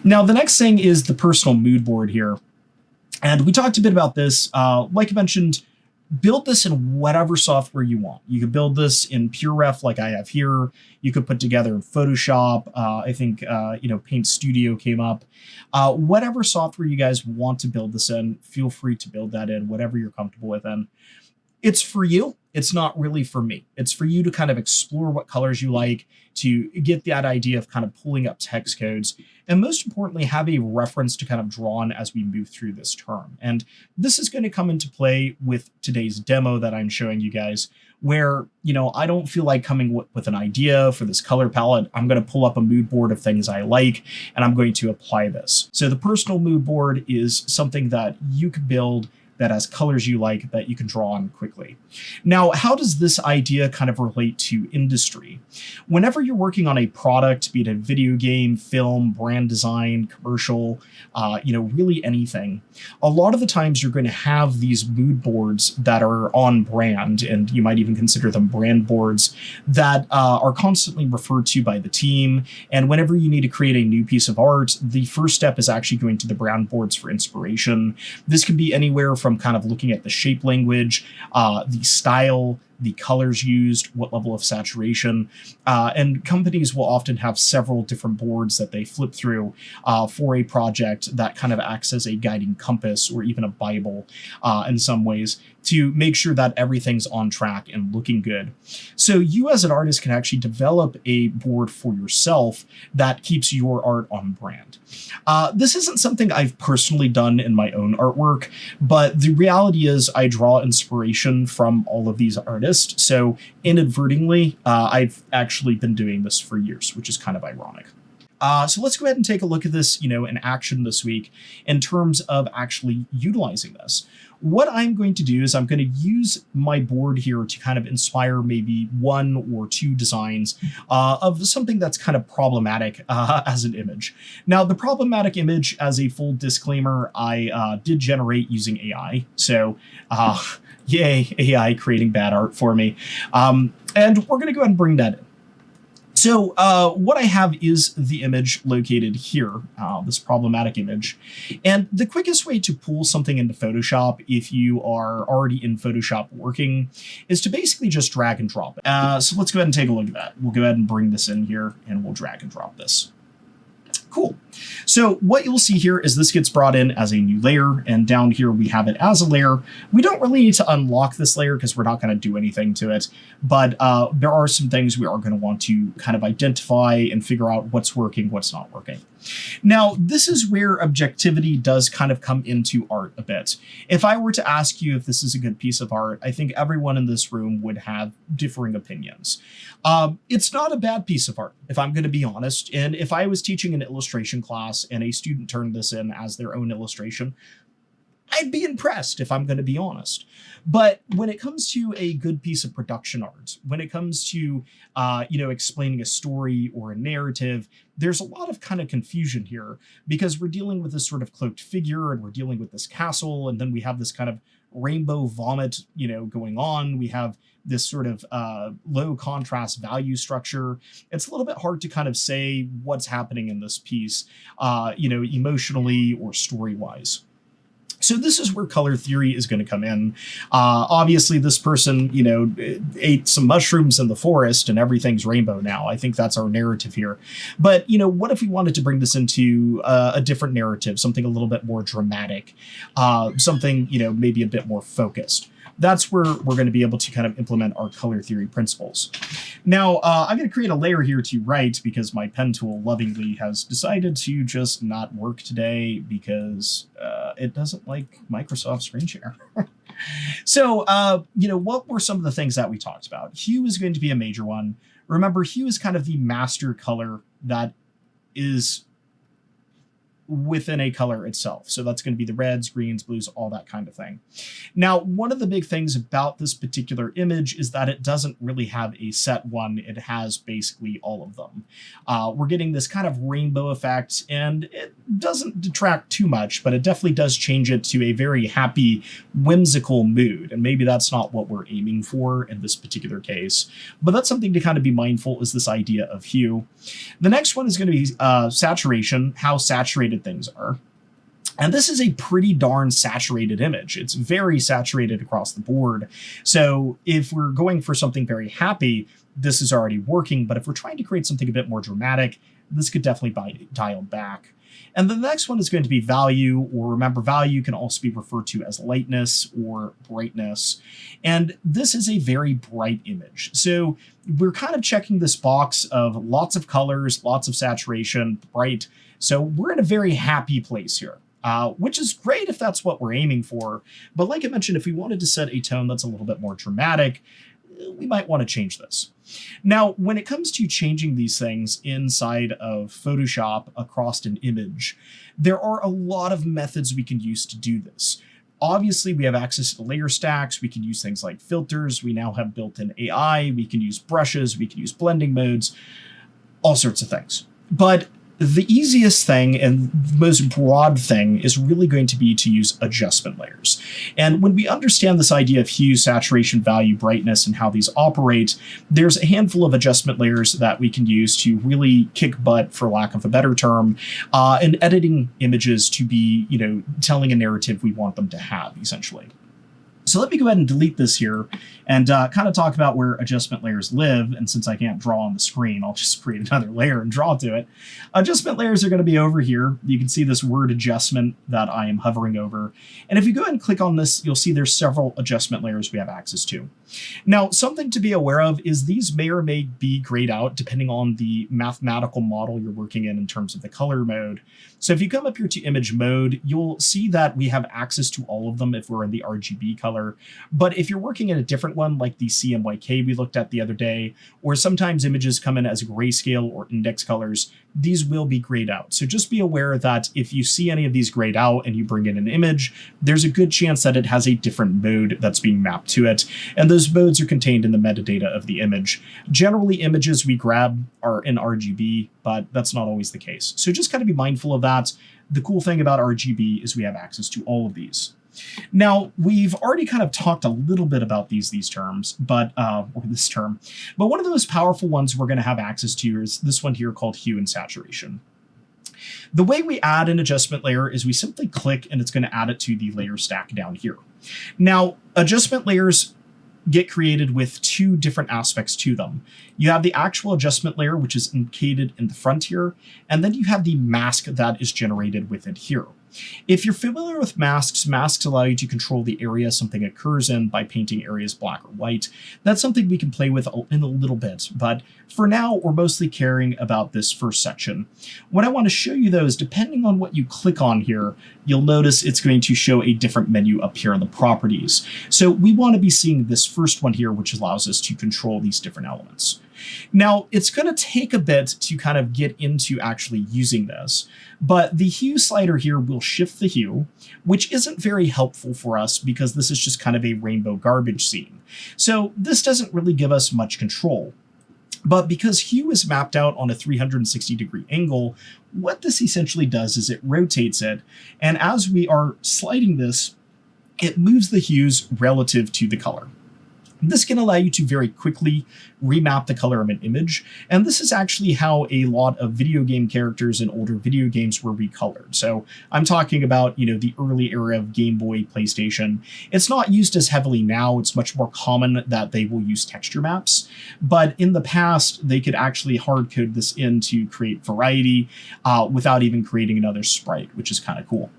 Now, the next thing is the personal mood board here. And we talked a bit about this. Like I mentioned, build this in whatever software you want. You could build this in PureRef like I have here. You could put together in Photoshop. I think, Paint Studio came up. Whatever software you guys want to build this in, feel free to build that in, whatever you're comfortable with. And it's for you. It's not really for me. It's for you to kind of explore what colors you like, to get that idea of kind of pulling up text codes, and most importantly, have a reference to kind of draw on as we move through this term. And this is going to come into play with today's demo that I'm showing you guys, where, I don't feel like coming with an idea for this color palette. I'm going to pull up a mood board of things I like, and I'm going to apply this. So the personal mood board is something that you could build that has colors you like that you can draw on quickly. Now, how does this idea kind of relate to industry? Whenever you're working on a product, be it a video game, film, brand design, commercial, really anything, a lot of the times you're going to have these mood boards that are on brand, and you might even consider them brand boards that are constantly referred to by the team. And whenever you need to create a new piece of art, the first step is actually going to the brand boards for inspiration. This can be anywhere from kind of looking at the shape language, the style, the colors used, what level of saturation. And companies will often have several different boards that they flip through for a project that kind of acts as a guiding compass or even a Bible in some ways, to make sure that everything's on track and looking good. So you as an artist can actually develop a board for yourself that keeps your art on brand. This isn't something I've personally done in my own artwork, but the reality is I draw inspiration from all of these artists. So inadvertently, I've actually been doing this for years, which is kind of ironic. So let's go ahead and take a look at this, in action this week in terms of actually utilizing this. What I'm going to do is I'm going to use my board here to kind of inspire maybe one or two designs of something that's kind of problematic as an image. Now, the problematic image, as a full disclaimer, I did generate using AI. So yay, AI creating bad art for me. And we're going to go ahead and bring that in. So what I have is the image located here, this problematic image. And the quickest way to pull something into Photoshop, if you are already in Photoshop working, is to basically just drag and drop it. So let's go ahead and take a look at that. We'll go ahead and bring this in here, and we'll drag and drop this. Cool. So what you'll see here is this gets brought in as a new layer, and down here we have it as a layer. We don't really need to unlock this layer because we're not going to do anything to it, but there are some things we are going to want to kind of identify and figure out what's working, what's not working. Now, this is where objectivity does kind of come into art a bit. If I were to ask you if this is a good piece of art, I think everyone in this room would have differing opinions. It's not a bad piece of art, if I'm going to be honest. And if I was teaching an illustration class and a student turned this in as their own illustration, I'd be impressed, if I'm going to be honest. But when it comes to a good piece of production art, when it comes to, explaining a story or a narrative, there's a lot of kind of confusion here, because we're dealing with this sort of cloaked figure, and we're dealing with this castle, and then we have this kind of rainbow vomit, going on. We have this sort of low contrast value structure. It's a little bit hard to kind of say what's happening in this piece, emotionally or story-wise. So this is where color theory is going to come in. Obviously, this person, ate some mushrooms in the forest and everything's rainbow now. I think that's our narrative here. But, what if we wanted to bring this into a different narrative, something a little bit more dramatic, something, maybe a bit more focused? That's where we're going to be able to kind of implement our color theory principles. Now, I'm going to create a layer here to write, because my pen tool lovingly has decided to just not work today because it doesn't like Microsoft Screen Share. So, what were some of the things that we talked about? Hue is going to be a major one. Remember, hue is kind of the master color that is within a color itself. So that's going to be the reds, greens, blues, all that kind of thing. Now, one of the big things about this particular image is that it doesn't really have a set one. It has basically all of them. We're getting this kind of rainbow effect, and it doesn't detract too much, but it definitely does change it to a very happy, whimsical mood. And maybe that's not what we're aiming for in this particular case. But that's something to kind of be mindful, is this idea of hue. The next one is going to be saturation, how saturated things are. And this is a pretty darn saturated image. It's very saturated across the board. So if we're going for something very happy, this is already working. But if we're trying to create something a bit more dramatic, this could definitely be dialed back. And the next one is going to be value, or remember, value can also be referred to as lightness or brightness. And this is a very bright image. So we're kind of checking this box of lots of colors, lots of saturation, bright. So we're in a very happy place here. Which is great if that's what we're aiming for. But like I mentioned, if we wanted to set a tone that's a little bit more dramatic, we might want to change this. Now, when it comes to changing these things inside of Photoshop across an image, there are a lot of methods we can use to do this. Obviously, we have access to layer stacks. We can use things like filters. We now have built-in AI. We can use brushes. We can use blending modes, all sorts of things. But the easiest thing and most broad thing is really going to be to use adjustment layers. And when we understand this idea of hue, saturation, value, brightness, and how these operate, there's a handful of adjustment layers that we can use to really kick butt, for lack of a better term, in editing images to be, telling a narrative we want them to have, essentially. So let me go ahead and delete this here and kind of talk about where adjustment layers live. And since I can't draw on the screen, I'll just create another layer and draw to it. Adjustment layers are going to be over here. You can see this word adjustment that I am hovering over. And if you go ahead and click on this, you'll see there's several adjustment layers we have access to. Now, something to be aware of is these may or may be grayed out depending on the mathematical model you're working in terms of the color mode. So if you come up here to image mode, you'll see that we have access to all of them if we're in the RGB color. But if you're working in a different one, like the CMYK we looked at the other day, or sometimes images come in as grayscale or index colors, these will be grayed out. So just be aware that if you see any of these grayed out and you bring in an image, there's a good chance that it has a different mode that's being mapped to it. And those modes are contained in the metadata of the image. Generally, images we grab are in RGB, but that's not always the case. So just kind of be mindful of that. The cool thing about RGB is we have access to all of these. Now, we've already kind of talked a little bit about these terms, but this term. But one of the most powerful ones we're going to have access to is this one here called hue and saturation. The way we add an adjustment layer is we simply click and it's going to add it to the layer stack down here. Now, adjustment layers get created with two different aspects to them. You have the actual adjustment layer, which is encoded in the front here, and then you have the mask that is generated with it here. If you're familiar with masks, masks allow you to control the area something occurs in by painting areas black or white. That's something we can play with in a little bit, but for now, we're mostly caring about this first section. What I want to show you, though, is depending on what you click on here, you'll notice it's going to show a different menu up here in the properties. So we want to be seeing this first one here, which allows us to control these different elements. Now, it's going to take a bit to kind of get into actually using this, but the hue slider here will shift the hue, which isn't very helpful for us because this is just kind of a rainbow garbage scene. So this doesn't really give us much control. But because hue is mapped out on a 360-degree angle, what this essentially does is it rotates it, and as we are sliding this, it moves the hues relative to the color. This can allow you to very quickly remap the color of an image, and this is actually how a lot of video game characters in older video games were recolored. So I'm talking about, the early era of Game Boy, PlayStation. It's not used as heavily now. It's much more common that they will use texture maps, but in the past, they could actually hard code this in to create variety without even creating another sprite, which is kind of cool.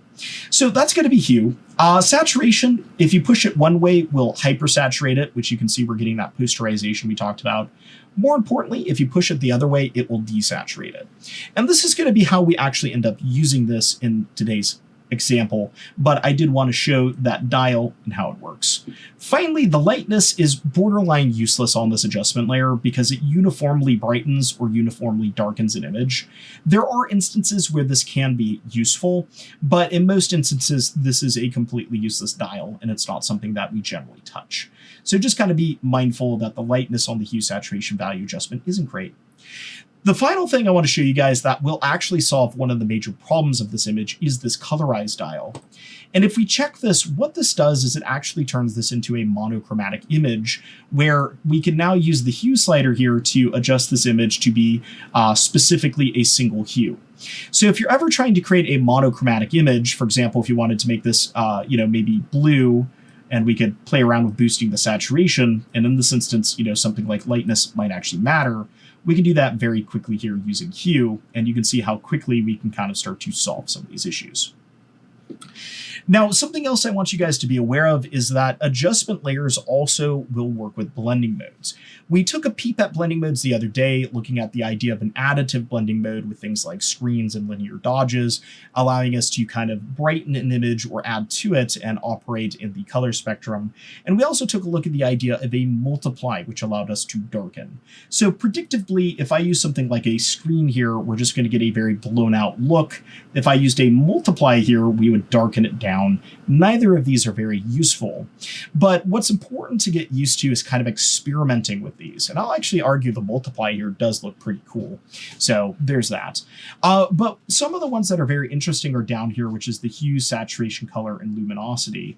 So that's going to be hue. Saturation, if you push it one way, will hypersaturate it, which you can see we're getting that posterization we talked about. More importantly, if you push it the other way, it will desaturate it. And this is going to be how we actually end up using this in today's example, but I did want to show that dial and how it works. Finally, the lightness is borderline useless on this adjustment layer because it uniformly brightens or uniformly darkens an image. There are instances where this can be useful, but in most instances, this is a completely useless dial, and it's not something that we generally touch. So just kind of be mindful that the lightness on the hue saturation value adjustment isn't great. The final thing I want to show you guys that will actually solve one of the major problems of this image is this colorize dial. And if we check this, what this does is it actually turns this into a monochromatic image where we can now use the hue slider here to adjust this image to be specifically a single hue. So if you're ever trying to create a monochromatic image, for example, if you wanted to make this, maybe blue, and we could play around with boosting the saturation, and in this instance, something like lightness might actually matter, we can do that very quickly here using hue, and you can see how quickly we can kind of start to solve some of these issues. Now, something else I want you guys to be aware of is that adjustment layers also will work with blending modes. We took a peep at blending modes the other day, looking at the idea of an additive blending mode with things like screens and linear dodges, allowing us to kind of brighten an image or add to it and operate in the color spectrum. And we also took a look at the idea of a multiply, which allowed us to darken. So predictably, if I use something like a screen here, we're just going to get a very blown out look. If I used a multiply here, we would darken it down. Neither of these are very useful. But what's important to get used to is kind of experimenting with these. And I'll actually argue the multiply here does look pretty cool. So there's that. But some of the ones that are very interesting are down here, which is the hue, saturation, color, and luminosity.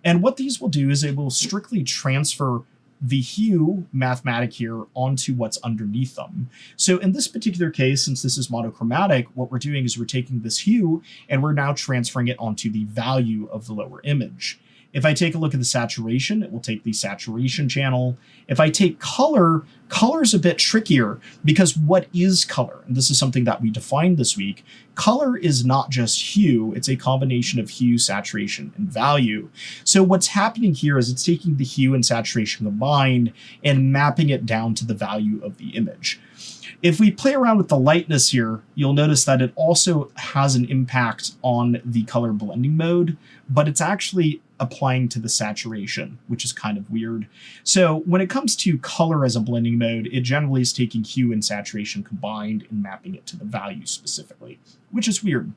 And what these will do is it will strictly transfer the hue mathematic here onto what's underneath them. So in this particular case, since this is monochromatic, what we're doing is we're taking this hue and we're now transferring it onto the value of the lower image. If I take a look at the saturation, it will take the saturation channel. If I take color, color is a bit trickier because what is color? And this is something that we defined this week. Color is not just hue, it's a combination of hue, saturation, and value. So what's happening here is it's taking the hue and saturation combined and mapping it down to the value of the image. If we play around with the lightness here, you'll notice that it also has an impact on the color blending mode, but it's actually applying to the saturation, which is kind of weird. So when it comes to color as a blending mode, it generally is taking hue and saturation combined and mapping it to the value specifically, which is weird.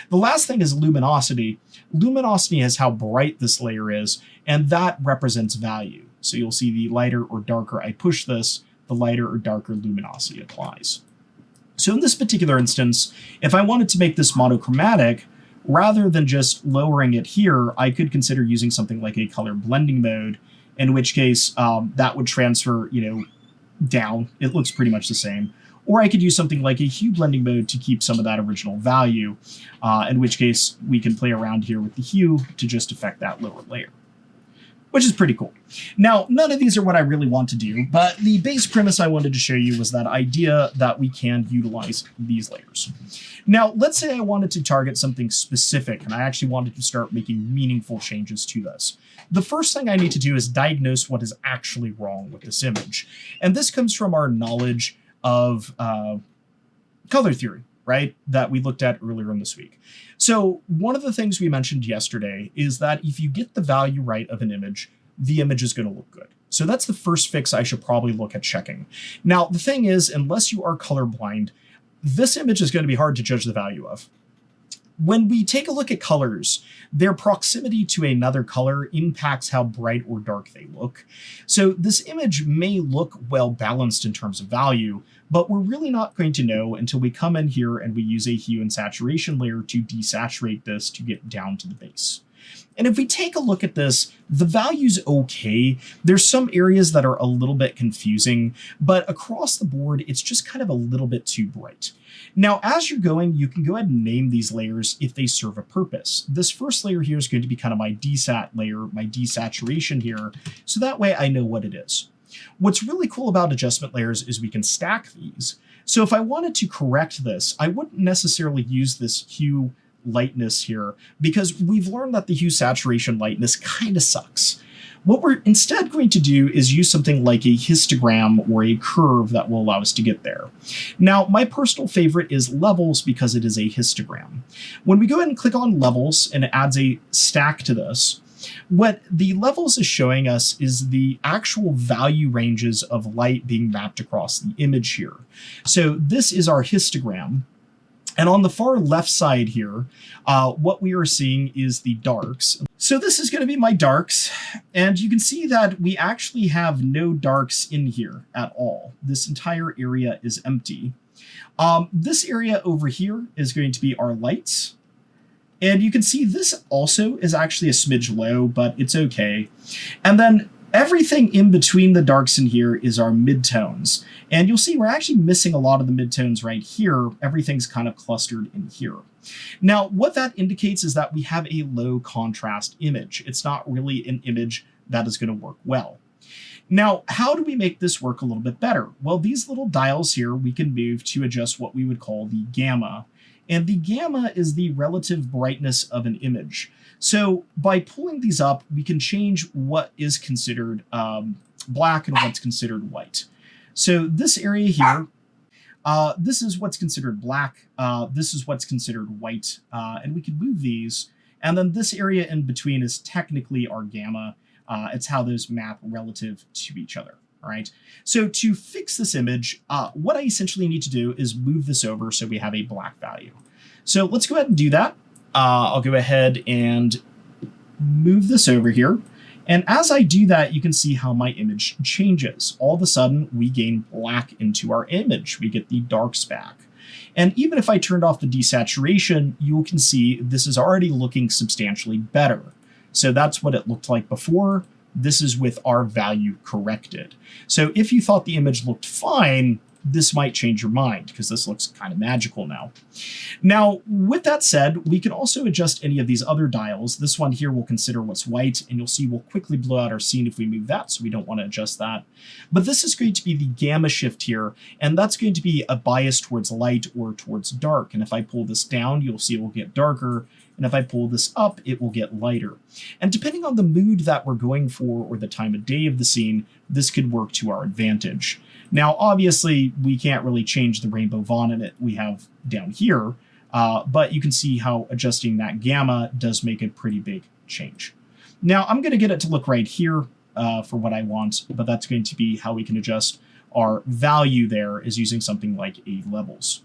The last thing is luminosity. Luminosity is how bright this layer is, and that represents value. So you'll see the lighter or darker I push this, the lighter or darker luminosity applies. So in this particular instance, if I wanted to make this monochromatic, rather than just lowering it here, I could consider using something like a color blending mode, in which case that would transfer, down. It looks pretty much the same. Or I could use something like a hue blending mode to keep some of that original value, in which case we can play around here with the hue to just affect that lower layer, which is pretty cool. Now, none of these are what I really want to do, but the base premise I wanted to show you was that idea that we can utilize these layers. Now, let's say I wanted to target something specific, and I actually wanted to start making meaningful changes to this. The first thing I need to do is diagnose what is actually wrong with this image. And this comes from our knowledge of color theory, right, that we looked at earlier in this week. So one of the things we mentioned yesterday is that if you get the value right of an image, the image is going to look good. So that's the first fix I should probably look at checking. Now, the thing is, unless you are colorblind, this image is going to be hard to judge the value of. When we take a look at colors, their proximity to another color impacts how bright or dark they look. So this image may look well balanced in terms of value, but we're really not going to know until we come in here and we use a hue and saturation layer to desaturate this to get down to the base. And if we take a look at this, the value's okay. There's some areas that are a little bit confusing, but across the board, it's just kind of a little bit too bright. Now, as you're going, you can go ahead and name these layers if they serve a purpose. This first layer here is going to be kind of my desat layer, my desaturation here, so that way I know what it is. What's really cool about adjustment layers is we can stack these. So if I wanted to correct this, I wouldn't necessarily use this hue lightness here because we've learned that the hue saturation lightness kind of sucks. What we're instead going to do is use something like a histogram or a curve that will allow us to get there. Now, my personal favorite is levels because it is a histogram. When we go ahead and click on levels and it adds a stack to this, what the levels is showing us is the actual value ranges of light being mapped across the image here. So this is our histogram. And on the far left side here, what we are seeing is the darks. So this is going to be my darks, and you can see that we actually have no darks in here at all. This entire area is empty. This area over here is going to be our lights. And you can see this also is actually a smidge low, but it's okay. And then everything in between the darks in here is our midtones. And you'll see we're actually missing a lot of the midtones right here. Everything's kind of clustered in here. Now, what that indicates is that we have a low contrast image. It's not really an image that is going to work well. Now, how do we make this work a little bit better? Well, these little dials here we can move to adjust what we would call the gamma. And the gamma is the relative brightness of an image. So by pulling these up, we can change what is considered black and what's considered white. So this area here, this is what's considered black. This is what's considered white. And we can move these. And then this area in between is technically our gamma. It's how those map relative to each other. All right. So to fix this image, what I essentially need to do is move this over so we have a black value. So let's go ahead and do that. I'll go ahead and move this over here. And as I do that, you can see how my image changes. All of a sudden, we gain black into our image. We get the darks back. And even if I turned off the desaturation, you can see this is already looking substantially better. So that's what it looked like before. This is with our value corrected. So if you thought the image looked fine, this might change your mind because this looks kind of magical now. Now, with that said, we can also adjust any of these other dials. This one here will consider what's white, and you'll see we'll quickly blow out our scene if we move that, so we don't want to adjust that. But this is going to be the gamma shift here, and that's going to be a bias towards light or towards dark. And if I pull this down, you'll see it will get darker. And if I pull this up, it will get lighter. And depending on the mood that we're going for or the time of day of the scene, this could work to our advantage. Now, obviously, we can't really change the rainbow Vaughn in it we have down here, but you can see how adjusting that gamma does make a pretty big change. Now, I'm going to get it to look right here for what I want, but that's going to be how we can adjust our value there is using something like A levels.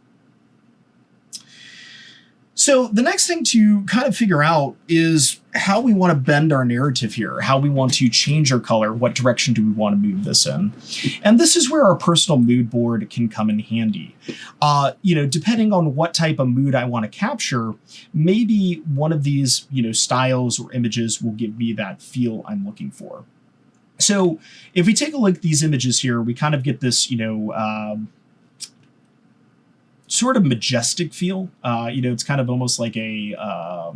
So the next thing to kind of figure out is how we want to bend our narrative here, how we want to change our color, what direction do we want to move this in. And this is where our personal mood board can come in handy. Depending on what type of mood I want to capture, maybe one of these, styles or images will give me that feel I'm looking for. So if we take a look at these images here, we kind of get this, sort of majestic feel. It's kind of almost like a, I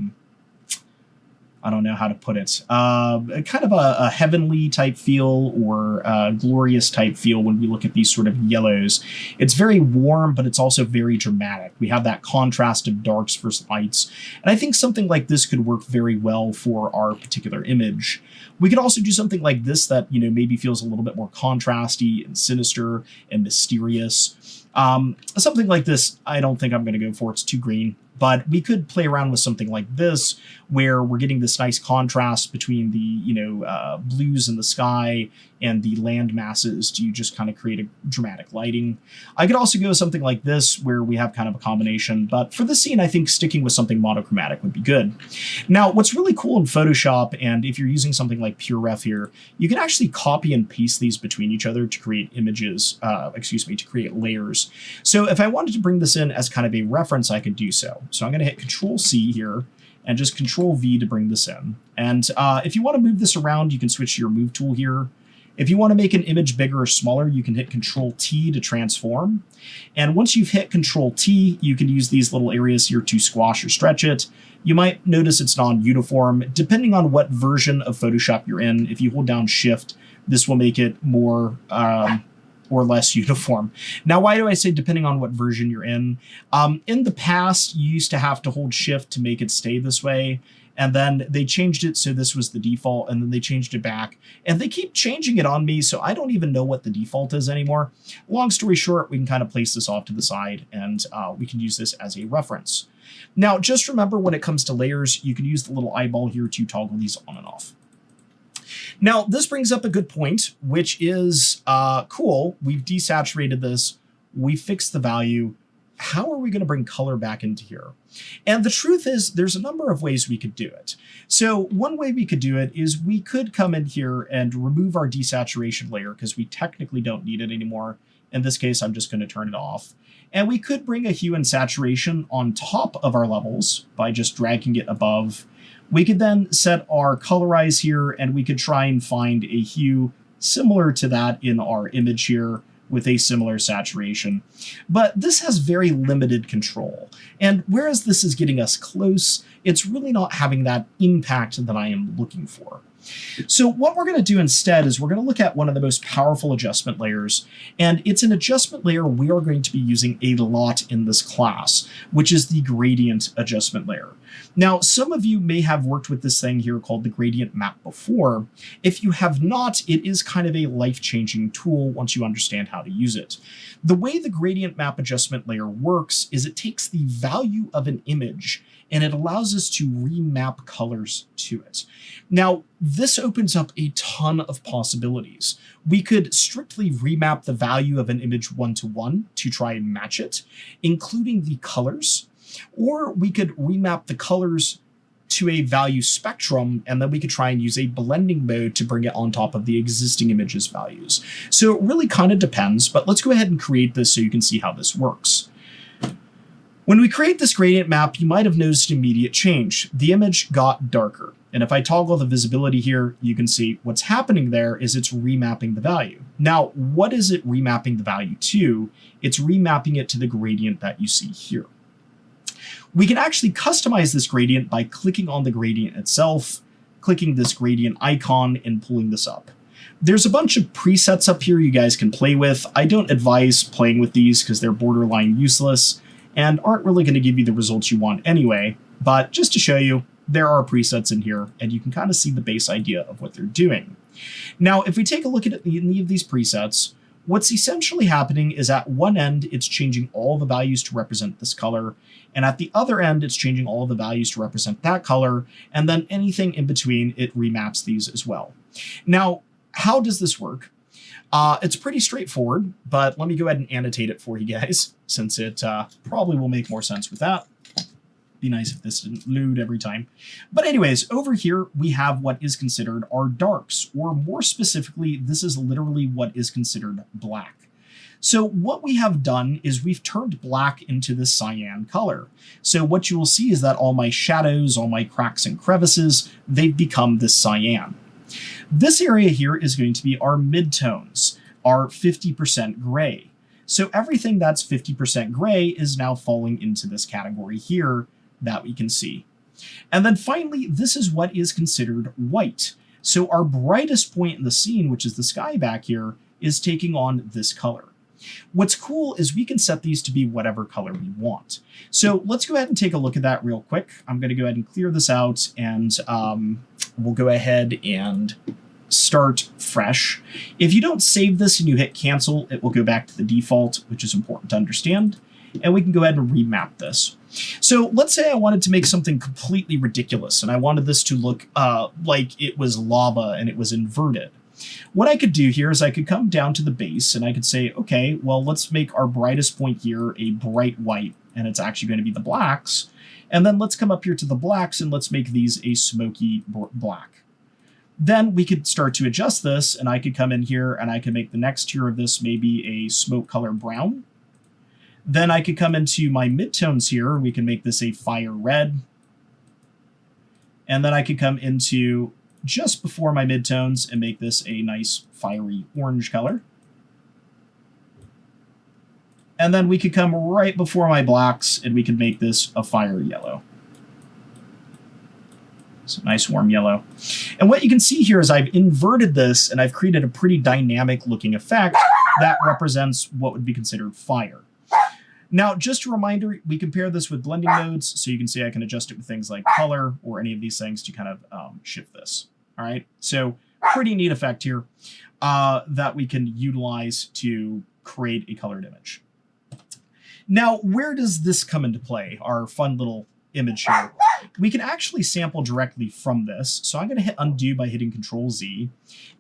don't know how to put it, kind of a heavenly type feel or a glorious type feel when we look at these sort of yellows. It's very warm, but it's also very dramatic. We have that contrast of darks versus lights. And I think something like this could work very well for our particular image. We could also do something like this that, maybe feels a little bit more contrasty and sinister and mysterious. Something like this, I don't think I'm going to go for. It's too green. But we could play around with something like this, where we're getting this nice contrast between the blues in the sky and the land masses to just kind of create a dramatic lighting. I could also go with something like this, where we have kind of a combination. But for this scene, I think sticking with something monochromatic would be good. Now, what's really cool in Photoshop, and if you're using something like PureRef here, you can actually copy and paste these between each other to create images, to create layers. So if I wanted to bring this in as kind of a reference, I could do so. So I'm going to hit Control-C here and just Control-V to bring this in. And if you want to move this around, you can switch to your Move tool here. If you want to make an image bigger or smaller, you can hit Control-T to transform. And once you've hit Control-T, you can use these little areas here to squash or stretch it. You might notice it's non-uniform. Depending on what version of Photoshop you're in, if you hold down Shift, this will make it more or less uniform. Now, why do I say depending on what version you're in? In the past, you used to have to hold Shift to make it stay this way. And then they changed it so this was the default, and then they changed it back. And they keep changing it on me, so I don't even know what the default is anymore. Long story short, we can kind of place this off to the side, and we can use this as a reference. Now, just remember when it comes to layers, you can use the little eyeball here to toggle these on and off. Now, this brings up a good point, which is cool. We've desaturated this. We fixed the value. How are we going to bring color back into here? And the truth is, there's a number of ways we could do it. So one way we could do it is we could come in here and remove our desaturation layer because we technically don't need it anymore. In this case, I'm just going to turn it off. And we could bring a hue and saturation on top of our levels by just dragging it above. We could then set our colorize here, and we could try and find a hue similar to that in our image here with a similar saturation. But this has very limited control. And whereas this is getting us close, it's really not having that impact that I am looking for. So what we're going to do instead is we're going to look at one of the most powerful adjustment layers, and it's an adjustment layer we are going to be using a lot in this class, which is the gradient adjustment layer. Now, some of you may have worked with this thing here called the gradient map before. If you have not, it is kind of a life-changing tool once you understand how to use it. The way the gradient map adjustment layer works is it takes the value of an image and it allows us to remap colors to it. Now, this opens up a ton of possibilities. We could strictly remap the value of an image one-to-one to try and match it, including the colors, or we could remap the colors to a value spectrum, and then we could try and use a blending mode to bring it on top of the existing image's values. So it really kind of depends, but let's go ahead and create this so you can see how this works. When we create this gradient map, you might have noticed immediate change. The image got darker. And if I toggle the visibility here, you can see what's happening there is it's remapping the value. Now, what is it remapping the value to? It's remapping it to the gradient that you see here. We can actually customize this gradient by clicking on the gradient itself, clicking this gradient icon, and pulling this up. There's a bunch of presets up here you guys can play with. I don't advise playing with these because they're borderline useless and aren't really going to give you the results you want anyway. But just to show you, there are presets in here, and you can kind of see the base idea of what they're doing. Now, if we take a look at any of these presets, what's essentially happening is at one end, it's changing all the values to represent this color, and at the other end, it's changing all the values to represent that color, and then anything in between, it remaps these as well. Now, how does this work? It's pretty straightforward, but let me go ahead and annotate it for you guys, since it probably will make more sense with that. Be nice if this didn't load every time. But anyways, over here, we have what is considered our darks, or more specifically, this is literally what is considered black. So what we have done is we've turned black into this cyan color. So what you will see is that all my shadows, all my cracks and crevices, they've become this cyan. This area here is going to be our midtones, our 50% gray. So everything that's 50% gray is now falling into this category here that we can see. And then finally, this is what is considered white. So our brightest point in the scene, which is the sky back here, is taking on this color. What's cool is we can set these to be whatever color we want. So let's go ahead and take a look at that real quick. I'm going to go ahead and clear this out, and we'll go ahead and start fresh. If you don't save this and you hit cancel, it will go back to the default, which is important to understand. And we can go ahead and remap this. So let's say I wanted to make something completely ridiculous, and I wanted this to look like it was lava and it was inverted. What I could do here is I could come down to the base and I could say, okay, well, let's make our brightest point here a bright white, and it's actually going to be the blacks. And then let's come up here to the blacks and let's make these a smoky black. Then we could start to adjust this, and I could come in here and I could make the next tier of this maybe a smoke color brown. Then I could come into my midtones here. We can make this a fire red. And then I could come into just before my midtones and make this a nice fiery orange color. And then we could come right before my blacks and we could make this a fire yellow. It's a nice warm yellow. And what you can see here is I've inverted this and I've created a pretty dynamic looking effect that represents what would be considered fire. Now, just a reminder, we compare this with blending modes, so you can see I can adjust it with things like color or any of these things to kind of shift this. All right, so pretty neat effect here that we can utilize to create a colored image. Now, where does this come into play, our fun little image here? We can actually sample directly from this. So I'm going to hit undo by hitting Control-Z.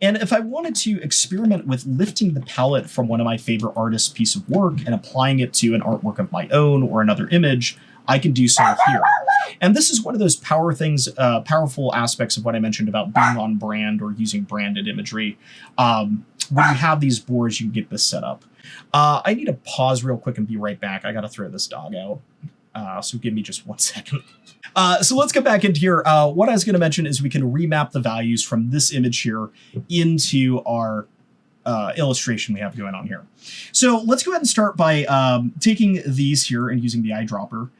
And if I wanted to experiment with lifting the palette from one of my favorite artists' piece of work and applying it to an artwork of my own or another image, I can do so here. And this is one of those powerful aspects of what I mentioned about being on brand or using branded imagery. When you have these boards, you can get this set up. I need to pause real quick and be right back. I got to throw this dog out. So give me just 1 second. So let's get back into here. What I was going to mention is we can remap the values from this image here into our illustration we have going on here. So let's go ahead and start by taking these here and using the eyedropper.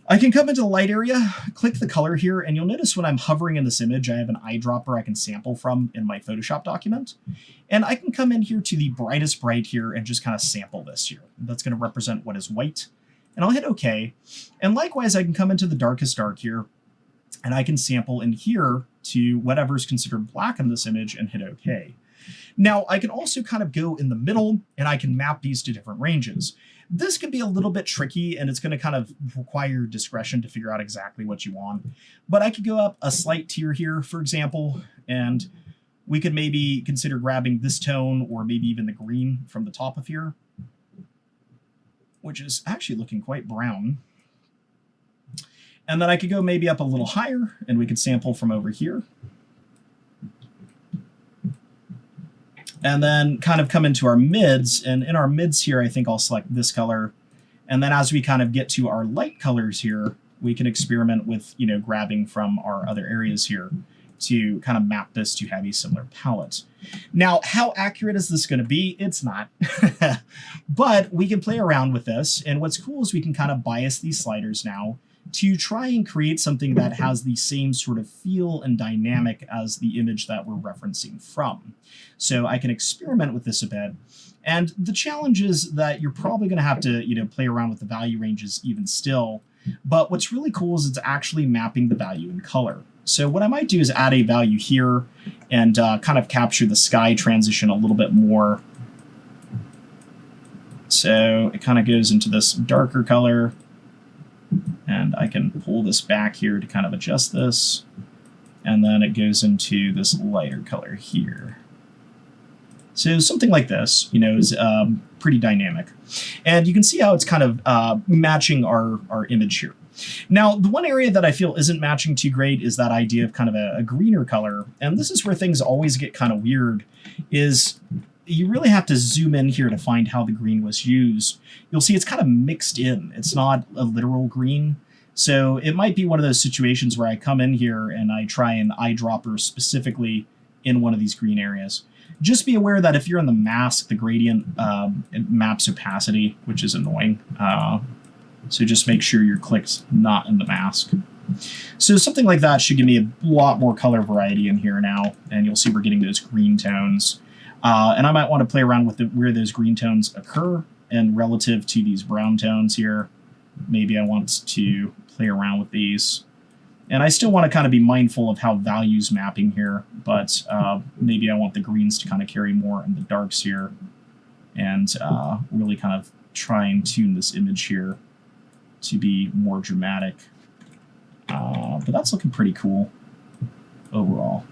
I can come into the light area, click the color here, and you'll notice when I'm hovering in this image, I have an eyedropper I can sample from in my Photoshop document. And I can come in here to the brightest bright here and just kind of sample this here. That's going to represent what is white. And I'll hit OK. And likewise, I can come into the darkest dark here, and I can sample in here to whatever is considered black in this image and hit OK. Now, I can also kind of go in the middle, and I can map these to different ranges. This could be a little bit tricky, and it's going to kind of require discretion to figure out exactly what you want. But I could go up a slight tier here, for example, and we could maybe consider grabbing this tone or maybe even the green from the top of here, which is actually looking quite brown. And then I could go maybe up a little higher, and we could sample from over here. And then kind of come into our mids, and in our mids here, I think I'll select this color. And then as we kind of get to our light colors here, we can experiment with, grabbing from our other areas here to kind of map this to have a similar palette. Now, how accurate is this going to be? It's not. But we can play around with this. And what's cool is we can kind of bias these sliders now to try and create something that has the same sort of feel and dynamic as the image that we're referencing from. So I can experiment with this a bit. And the challenge is that you're probably going to have to, play around with the value ranges even still. But what's really cool is it's actually mapping the value in color. So what I might do is add a value here and kind of capture the sky transition a little bit more. So it kind of goes into this darker color. And I can pull this back here to kind of adjust this. And then it goes into this lighter color here. So something like this, is pretty dynamic. And you can see how it's kind of matching our image here. Now, the one area that I feel isn't matching too great is that idea of kind of a greener color. And this is where things always get kind of weird, is you really have to zoom in here to find how the green was used. You'll see it's kind of mixed in. It's not a literal green. So it might be one of those situations where I come in here and I try an eyedropper specifically in one of these green areas. Just be aware that if you're in the mask, the gradient it maps opacity, which is annoying. So just make sure your click's not in the mask. So something like that should give me a lot more color variety in here now. And you'll see we're getting those green tones. And I might want to play around with where those green tones occur, and relative to these brown tones here, maybe I want to play around with these. And I still want to kind of be mindful of how values mapping here, but maybe I want the greens to kind of carry more in the darks here, and really kind of try and tune this image here to be more dramatic. But that's looking pretty cool overall.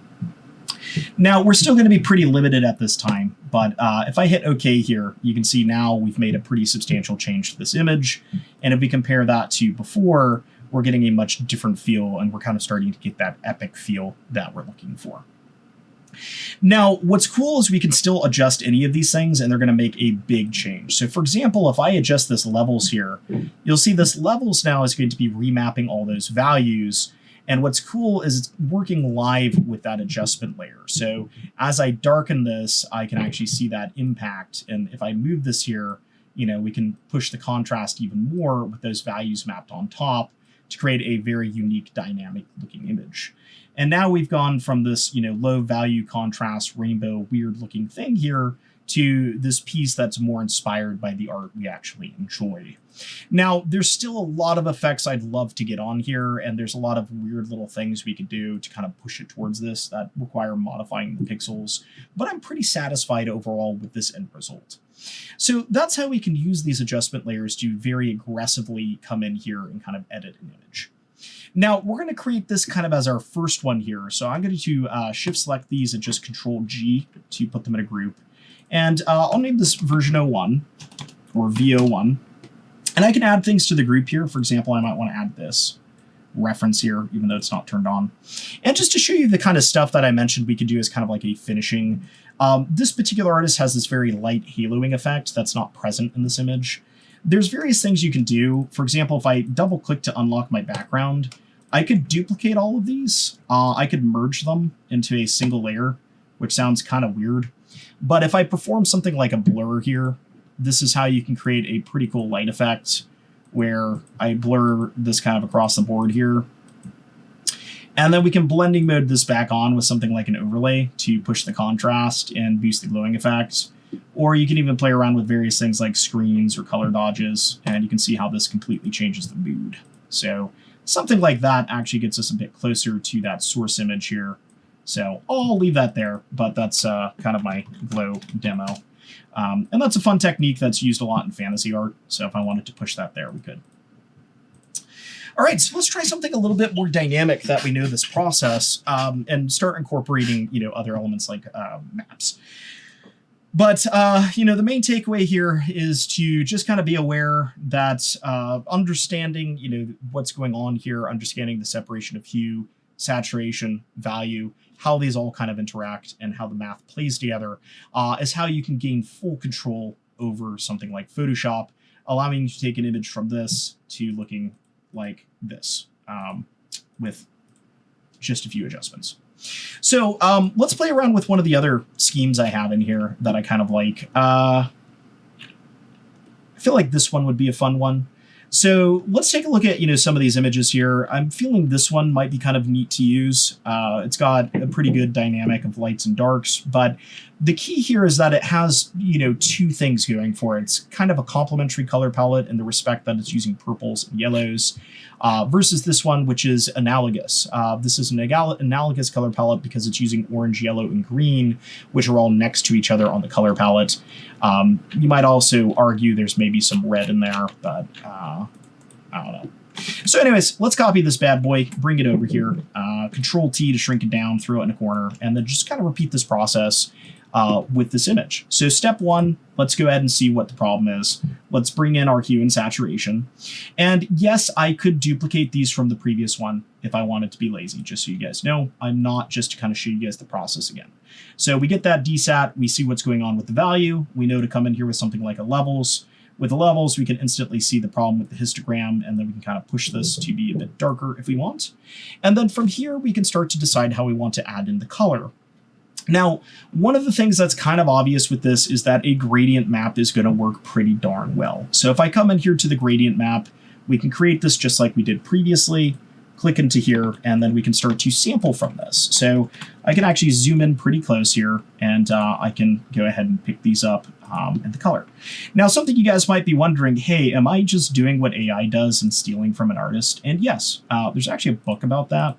Now, we're still going to be pretty limited at this time, but if I hit OK here, you can see now we've made a pretty substantial change to this image. And if we compare that to before, we're getting a much different feel, and we're kind of starting to get that epic feel that we're looking for. Now, what's cool is we can still adjust any of these things, and they're going to make a big change. So, for example, if I adjust this levels here, you'll see this levels now is going to be remapping all those values. And what's cool is it's working live with that adjustment layer. So as I darken this, I can actually see that impact. And if I move this here, we can push the contrast even more with those values mapped on top to create a very unique, dynamic looking image. And now we've gone from this, low value contrast, rainbow, weird looking thing here to this piece that's more inspired by the art we actually enjoy. Now, there's still a lot of effects I'd love to get on here, and there's a lot of weird little things we could do to kind of push it towards this that require modifying the pixels, but I'm pretty satisfied overall with this end result. So that's how we can use these adjustment layers to very aggressively come in here and kind of edit an image. Now, we're going to create this kind of as our first one here. So I'm going to shift select these and just Control G to put them in a group. And I'll name this version 01 or V01. And I can add things to the group here. For example, I might want to add this reference here, even though it's not turned on. And just to show you the kind of stuff that I mentioned we could do as kind of like a finishing This particular artist has this very light haloing effect that's not present in this image. There's various things you can do. For example, if I double click to unlock my background, I could duplicate all of these. I could merge them into a single layer, which sounds kind of weird. But if I perform something like a blur here, this is how you can create a pretty cool light effect where I blur this kind of across the board here. And then we can blending mode this back on with something like an overlay to push the contrast and boost the glowing effect. Or you can even play around with various things like screens or color dodges, and you can see how this completely changes the mood. So something like that actually gets us a bit closer to that source image here. So I'll leave that there, but that's kind of my glow demo. And that's a fun technique that's used a lot in fantasy art. So if I wanted to push that there, we could. All right, so let's try something a little bit more dynamic that we know this process and start incorporating, other elements like maps. But, the main takeaway here is to just kind of be aware that understanding, what's going on here, understanding the separation of hue, saturation, value, how these all kind of interact and how the math plays together is how you can gain full control over something like Photoshop, allowing you to take an image from this to looking like this with just a few adjustments. So let's play around with one of the other schemes I have in here that I kind of like. I feel like this one would be a fun one. So let's take a look at, some of these images here. I'm feeling this one might be kind of neat to use. It's got a pretty good dynamic of lights and darks, but the key here is that it has, two things going for it. It's kind of a complementary color palette in the respect that it's using purples and yellows versus this one, which is analogous. This is an analogous color palette because it's using orange, yellow, and green, which are all next to each other on the color palette. You might also argue there's maybe some red in there, but I don't know. So anyways, let's copy this bad boy, bring it over here, Control T to shrink it down, throw it in a corner, and then just kind of repeat this process with this image. So step one, let's go ahead and see what the problem is. Let's bring in our hue and saturation. And yes, I could duplicate these from the previous one if I wanted to be lazy, just so you guys know. I'm not, just to kind of show you guys the process again. So we get that desat, we see what's going on with the value. We know to come in here with something like a levels. With the levels, we can instantly see the problem with the histogram, and then we can kind of push this to be a bit darker if we want. And then from here, we can start to decide how we want to add in the color. Now, one of the things that's kind of obvious with this is that a gradient map is going to work pretty darn well. So if I come in here to the gradient map, we can create this just like we did previously, click into here, and then we can start to sample from this. So I can actually zoom in pretty close here, and I can go ahead and pick these up in the color. Now, something you guys might be wondering, hey, am I just doing what AI does and stealing from an artist? And yes, there's actually a book about that.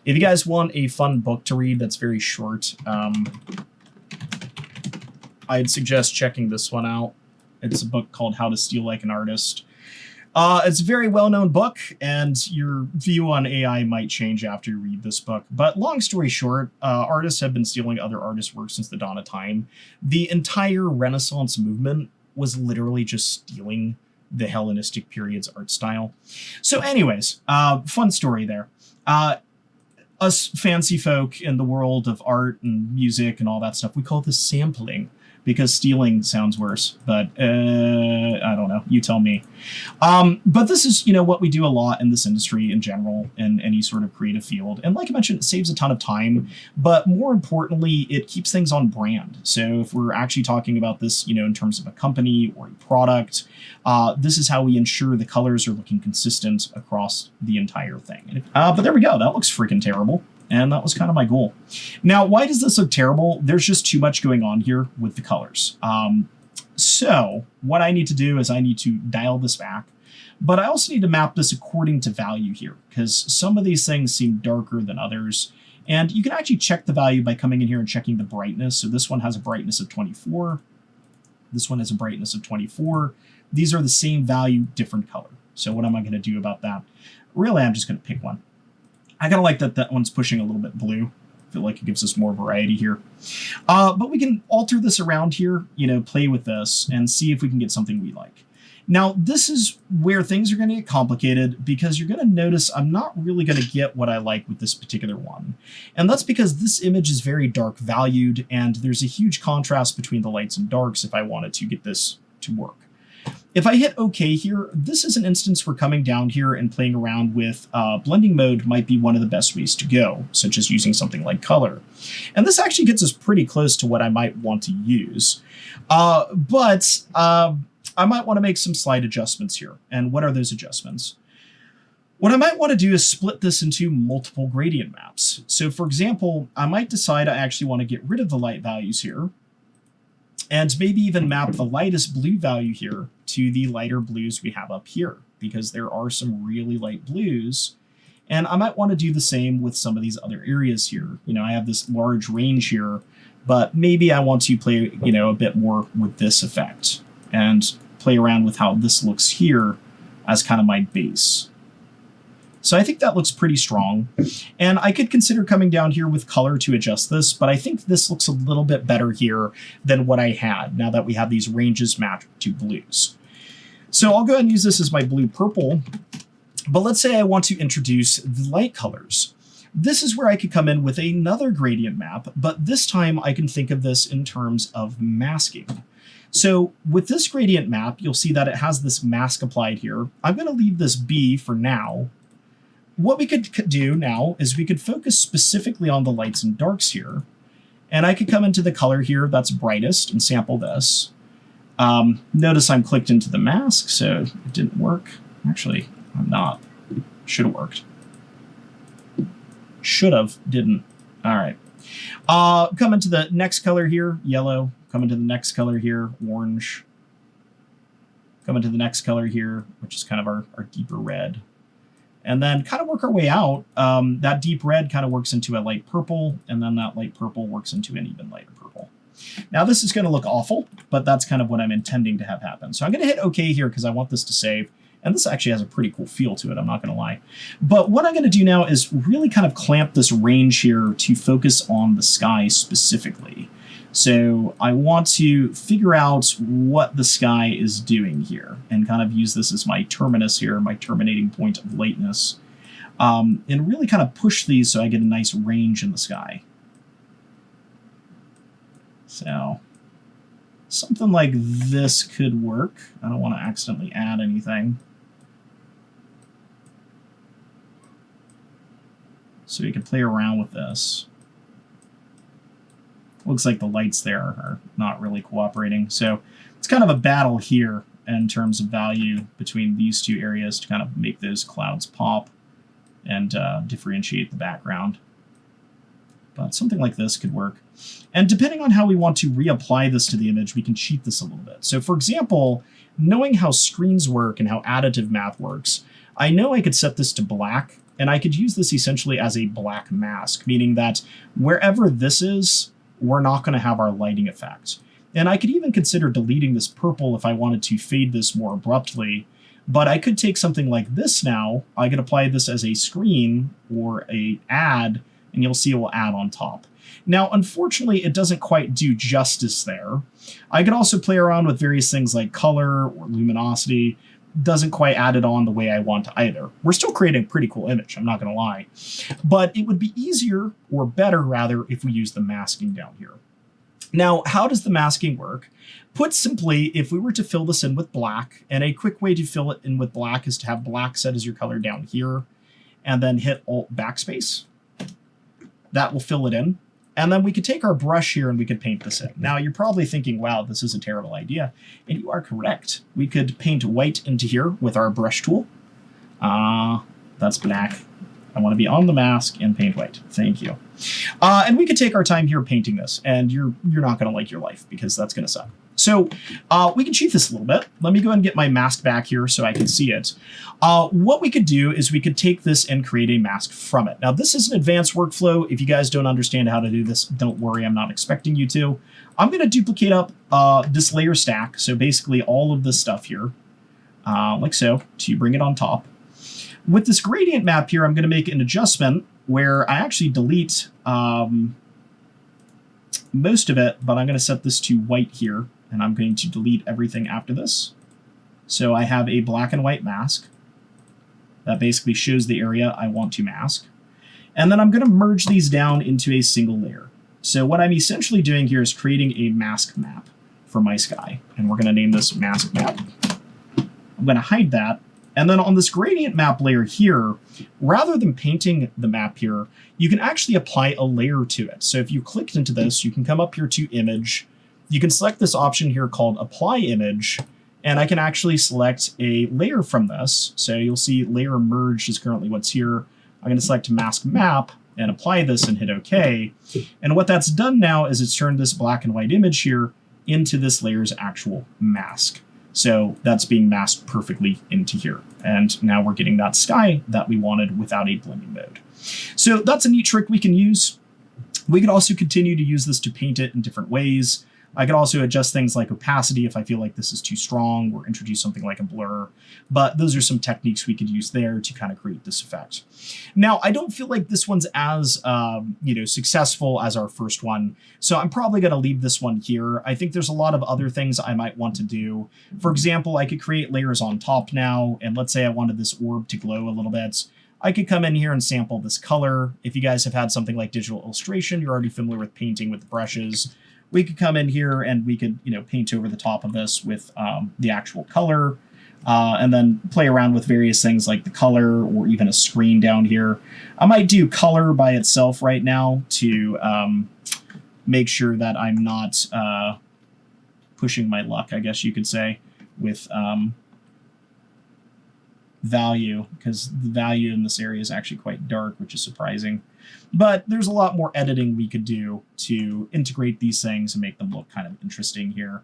If you guys want a fun book to read that's very short, I'd suggest checking this one out. It's a book called How to Steal Like an Artist. It's a very well-known book, and your view on AI might change after you read this book. But long story short, artists have been stealing other artists' work since the dawn of time. The entire Renaissance movement was literally just stealing the Hellenistic period's art style. So anyways, fun story there. Us fancy folk in the world of art and music and all that stuff, we call this sampling, because stealing sounds worse, but I don't know, you tell me. But this is, what we do a lot in this industry in general, in any sort of creative field. And like I mentioned, it saves a ton of time, but more importantly, it keeps things on brand. So if we're actually talking about this, in terms of a company or a product, this is how we ensure the colors are looking consistent across the entire thing. But there we go, that looks freaking terrible. And that was kind of my goal. Now, why does this look terrible? There's just too much going on here with the colors. So what I need to do is I need to dial this back, but I also need to map this according to value here, because some of these things seem darker than others. And you can actually check the value by coming in here and checking the brightness. So this one has a brightness of 24. This one has a brightness of 24. These are the same value, different color. So what am I going to do about that? Really, I'm just going to pick one. I kind of like that one's pushing a little bit blue. I feel like it gives us more variety here. But we can alter this around here, play with this and see if we can get something we like. Now, this is where things are going to get complicated because you're going to notice I'm not really going to get what I like with this particular one. And that's because this image is very dark valued, and there's a huge contrast between the lights and darks if I wanted to get this to work. If I hit OK here, this is an instance where coming down here and playing around with blending mode might be one of the best ways to go, such as using something like color. And this actually gets us pretty close to what I might want to use. But I might want to make some slight adjustments here. And what are those adjustments? What I might want to do is split this into multiple gradient maps. So for example, I might decide I actually want to get rid of the light values here, and maybe even map the lightest blue value here to the lighter blues we have up here, because there are some really light blues. And I might want to do the same with some of these other areas here. You know, I have this large range here, but maybe I want to play, you know, a bit more with this effect and play around with how this looks here as kind of my base. So I think that looks pretty strong. And I could consider coming down here with color to adjust this, but I think this looks a little bit better here than what I had now that we have these ranges mapped to blues. So I'll go ahead and use this as my blue-purple, but let's say I want to introduce the light colors. This is where I could come in with another gradient map, but this time I can think of this in terms of masking. So with this gradient map, you'll see that it has this mask applied here. I'm going to leave this B for now. What we could do now is we could focus specifically on the lights and darks here. And I could come into the color here that's brightest and sample this. Notice I'm clicked into the mask, so it didn't work. Actually, I'm not. Should have worked. Should have, didn't. All right. Come into the next color here, yellow. Come into the next color here, orange. Come into the next color here, which is kind of our deeper red. And then kind of work our way out. That deep red kind of works into a light purple, and then that light purple works into an even lighter purple. Now this is going to look awful, but that's kind of what I'm intending to have happen. So I'm going to hit OK here because I want this to save. And this actually has a pretty cool feel to it, I'm not going to lie. But what I'm going to do now is really kind of clamp this range here to focus on the sky specifically. So I want to figure out what the sky is doing here and kind of use this as my terminus here, my terminating point of lightness, and really kind of push these so I get a nice range in the sky. So something like this could work. I don't want to accidentally add anything. So we can play around with this. Looks like the lights there are not really cooperating. So it's kind of a battle here in terms of value between these two areas to kind of make those clouds pop and differentiate the background. But something like this could work. And depending on how we want to reapply this to the image, we can cheat this a little bit. So for example, knowing how screens work and how additive math works, I know I could set this to black, and I could use this essentially as a black mask, meaning that wherever this is, we're not going to have our lighting effect. And I could even consider deleting this purple if I wanted to fade this more abruptly. But I could take something like this now. I could apply this as a screen or a add, and you'll see it will add on top. Now, unfortunately, it doesn't quite do justice there. I could also play around with various things like color or luminosity. Doesn't quite add it on the way I want either. We're still creating a pretty cool image, I'm not going to lie. But it would be easier, or better rather, if we use the masking down here. Now, how does the masking work? Put simply, if we were to fill this in with black, and a quick way to fill it in with black is to have black set as your color down here, and then hit Alt Backspace. That will fill it in. And then we could take our brush here and we could paint this in. Now, you're probably thinking, wow, this is a terrible idea. And you are correct. We could paint white into here with our brush tool. That's black. I want to be on the mask and paint white. Thank you. And we could take our time here painting this, and you're not going to like your life because that's going to suck. So we can cheat this a little bit. Let me go and get my mask back here so I can see it. What we could do is we could take this and create a mask from it. Now, this is an advanced workflow. If you guys don't understand how to do this, don't worry. I'm not expecting you to. I'm going to duplicate up this layer stack. So basically all of this stuff here, like so, to bring it on top. With this gradient map here, I'm going to make an adjustment where I actually delete most of it, but I'm going to set this to white here. And I'm going to delete everything after this. So I have a black and white mask that basically shows the area I want to mask. And then I'm going to merge these down into a single layer. So what I'm essentially doing here is creating a mask map for my sky. And we're going to name this mask map. I'm going to hide that. And then on this gradient map layer here, rather than painting the map here, you can actually apply a layer to it. So if you clicked into this, you can come up here to image. You can select this option here called apply image. And I can actually select a layer from this. So you'll see layer merged is currently what's here. I'm going to select mask map and apply this and hit OK. And what that's done now is it's turned this black and white image here into this layer's actual mask. So that's being masked perfectly into here. And now we're getting that sky that we wanted without a blending mode. So that's a neat trick we can use. We could also continue to use this to paint it in different ways. I could also adjust things like opacity if I feel like this is too strong, or introduce something like a blur. But those are some techniques we could use there to kind of create this effect. Now, I don't feel like this one's as successful as our first one, so I'm probably going to leave this one here. I think there's a lot of other things I might want to do. For example, I could create layers on top now, and let's say I wanted this orb to glow a little bit. I could come in here and sample this color. If you guys have had something like digital illustration, you're already familiar with painting with the brushes. We could come in here and we could, paint over the top of this with the actual color, and then play around with various things like the color or even a screen down here. I might do color by itself right now to make sure that I'm not pushing my luck, I guess you could say, with value, because the value in this area is actually quite dark, which is surprising. But there's a lot more editing we could do to integrate these things and make them look kind of interesting here.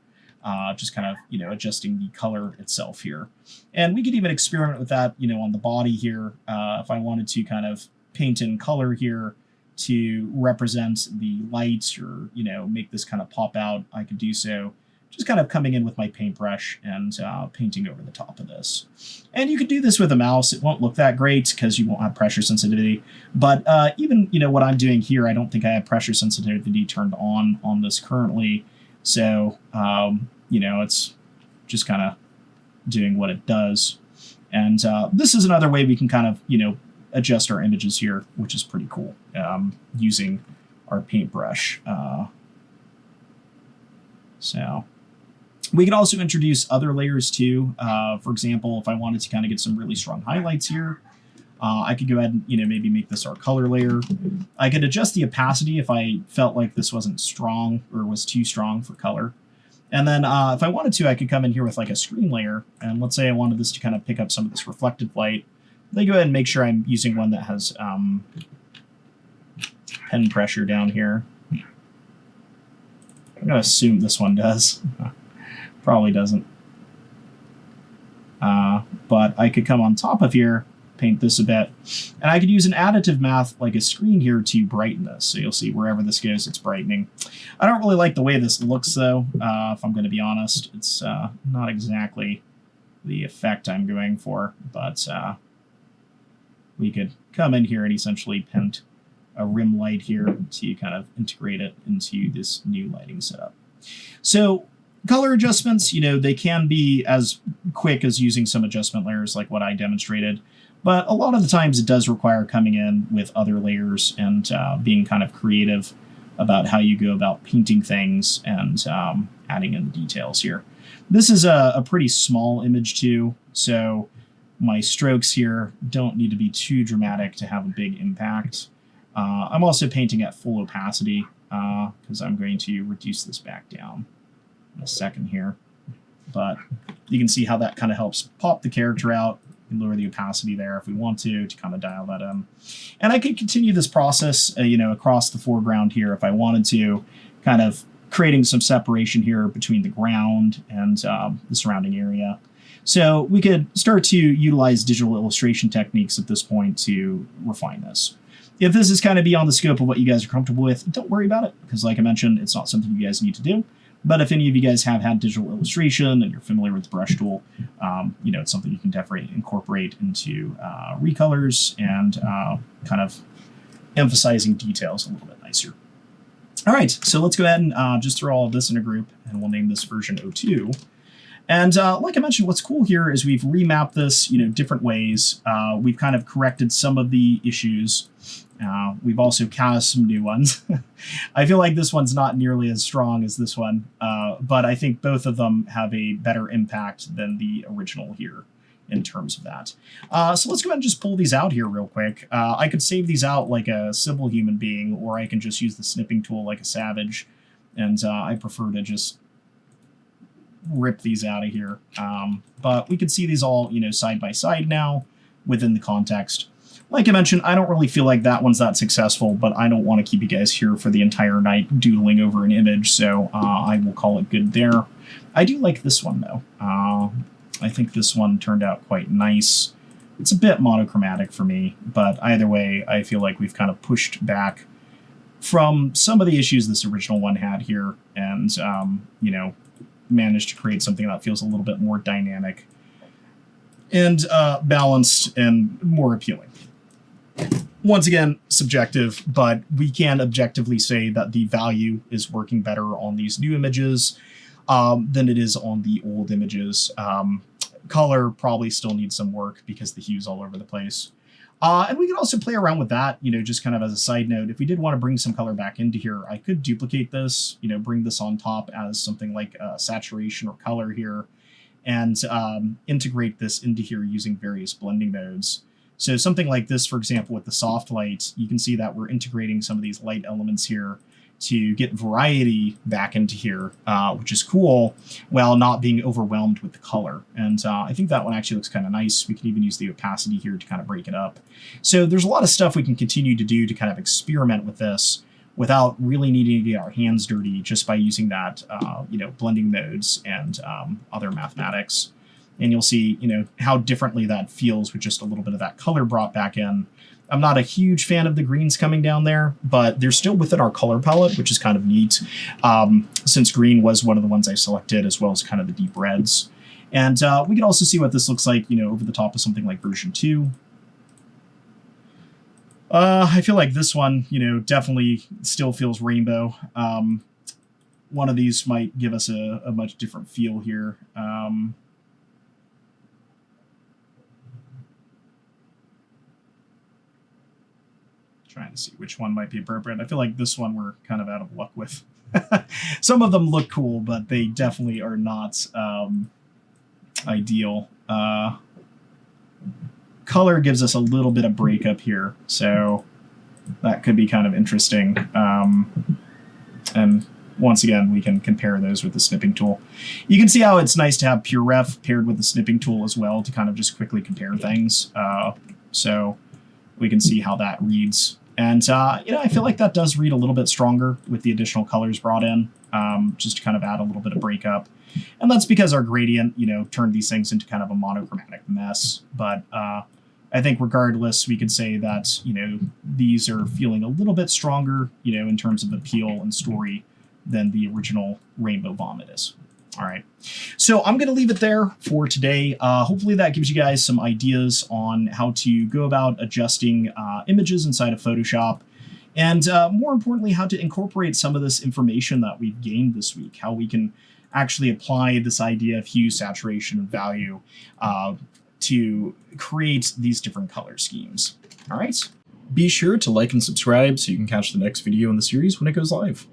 Just kind of, adjusting the color itself here. And we could even experiment with that, on the body here. If I wanted to kind of paint in color here to represent the lights or, make this kind of pop out, I could do so. Just kind of coming in with my paintbrush and painting over the top of this. And you could do this with a mouse. It won't look that great because you won't have pressure sensitivity. But even, what I'm doing here, I don't think I have pressure sensitivity turned on this currently. So, it's just kind of doing what it does. And this is another way we can kind of, adjust our images here, which is pretty cool, using our paintbrush. So we could also introduce other layers too. For example, if I wanted to kind of get some really strong highlights here, I could go ahead and, maybe make this our color layer. I could adjust the opacity if I felt like this wasn't strong or was too strong for color. And then if I wanted to, I could come in here with like a screen layer. And let's say I wanted this to kind of pick up some of this reflected light. Then go ahead and make sure I'm using one that has pen pressure down here. I'm going to assume this one does. Probably doesn't. But I could come on top of here, paint this a bit, and I could use an additive math like a screen here to brighten this. So you'll see wherever this goes, it's brightening. I don't really like the way this looks though, if I'm going to be honest. It's not exactly the effect I'm going for, but we could come in here and essentially paint a rim light here to kind of integrate it into this new lighting setup. So color adjustments, they can be as quick as using some adjustment layers like what I demonstrated, but a lot of the times it does require coming in with other layers and being kind of creative about how you go about painting things and adding in the details here. This is a pretty small image too, so my strokes here don't need to be too dramatic to have a big impact. I'm also painting at full opacity because I'm going to reduce this back down in a second here. But you can see how that kind of helps pop the character out and lower the opacity there if we want to kind of dial that in. And I could continue this process, across the foreground here if I wanted to, kind of creating some separation here between the ground and the surrounding area. So we could start to utilize digital illustration techniques at this point to refine this. If this is kind of beyond the scope of what you guys are comfortable with, don't worry about it, because like I mentioned, it's not something you guys need to do. But if any of you guys have had digital illustration and you're familiar with the brush tool, it's something you can definitely incorporate into recolors and kind of emphasizing details a little bit nicer. All right, so let's go ahead and just throw all of this in a group, and we'll name this version 02. And like I mentioned, what's cool here is we've remapped this, different ways. We've kind of corrected some of the issues. We've also cast some new ones. I feel like this one's not nearly as strong as this one, but I think both of them have a better impact than the original here in terms of that. So let's go ahead and just pull these out here real quick. I could save these out like a civil human being, or I can just use the snipping tool like a savage, and I prefer to just rip these out of here. But we can see these all, side by side now within the context. Like I mentioned, I don't really feel like that one's that successful, but I don't want to keep you guys here for the entire night doodling over an image, so I will call it good there. I do like this one, though. I think this one turned out quite nice. It's a bit monochromatic for me, but either way, I feel like we've kind of pushed back from some of the issues this original one had here, and, managed to create something that feels a little bit more dynamic and balanced and more appealing. Once again, subjective, but we can objectively say that the value is working better on these new images than it is on the old images. Color probably still needs some work because the hue's all over the place. And we can also play around with that, just kind of as a side note. If we did want to bring some color back into here, I could duplicate this, bring this on top as something like saturation or color here, and integrate this into here using various blending modes. So something like this, for example, with the soft light, you can see that we're integrating some of these light elements here to get variety back into here, which is cool, while not being overwhelmed with the color. And I think that one actually looks kind of nice. We can even use the opacity here to kind of break it up. So there's a lot of stuff we can continue to do to kind of experiment with this without really needing to get our hands dirty, just by using that, blending modes and other mathematics. And you'll see, how differently that feels with just a little bit of that color brought back in. I'm not a huge fan of the greens coming down there, but they're still within our color palette, which is kind of neat, since green was one of the ones I selected, as well as kind of the deep reds. And we can also see what this looks like, over the top of something like version 2. I feel like this one, definitely still feels rainbow. One of these might give us a much different feel here. Trying to see which one might be appropriate. I feel like this one we're kind of out of luck with. Some of them look cool, but they definitely are not ideal. Color gives us a little bit of breakup here, so that could be kind of interesting. And once again, we can compare those with the snipping tool. You can see how it's nice to have pure ref paired with the snipping tool as well to kind of just quickly compare things. So we can see how that reads. And, I feel like that does read a little bit stronger with the additional colors brought in, just to kind of add a little bit of breakup. And that's because our gradient, turned these things into kind of a monochromatic mess. But I think regardless, we could say that, these are feeling a little bit stronger, in terms of appeal and story than the original Rainbow Vomit is. All right, so I'm going to leave it there for today. Hopefully that gives you guys some ideas on how to go about adjusting images inside of Photoshop, and more importantly, how to incorporate some of this information that we've gained this week, how we can actually apply this idea of hue, saturation, and value to create these different color schemes. All right, be sure to like and subscribe so you can catch the next video in the series when it goes live.